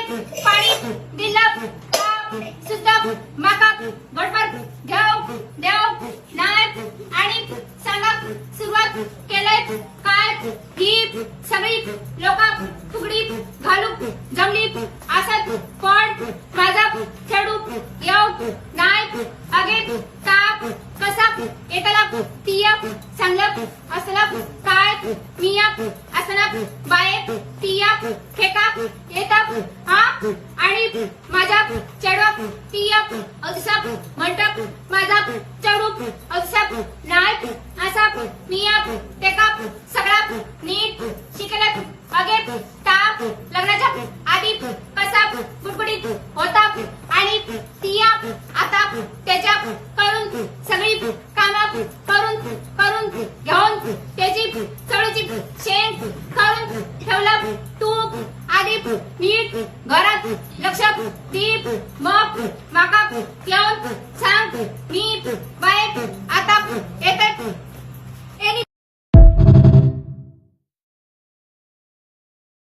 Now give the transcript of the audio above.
पाणी दिलं सुद्धा माका गडबड घेऊ देव नाही आणि सांगा सुरुवात केले काय ही सगळी लोक फुगडी घालू जमली असत पण माझा खेळू येऊ नाही अगे ताप कसा एकाला तिया सांगलं असला काय मिया असना बाये तिया फेका येता हा आणि माझा चढवा तिया असा म्हणतात माझा चढू असा नाही असा मिया फेका सगळा नीट शिकले अगे ताप लग्नाच्या आधी कसा बुडबुडीत होता आणि तिया आता त्याच्या करून सगळी कामं करून घेऊन त्याची चढूची शेंग खाऊन ठेवला तूप आधी नीट घरात लक्ष दीप मग माका येऊन सांग मी बाहेर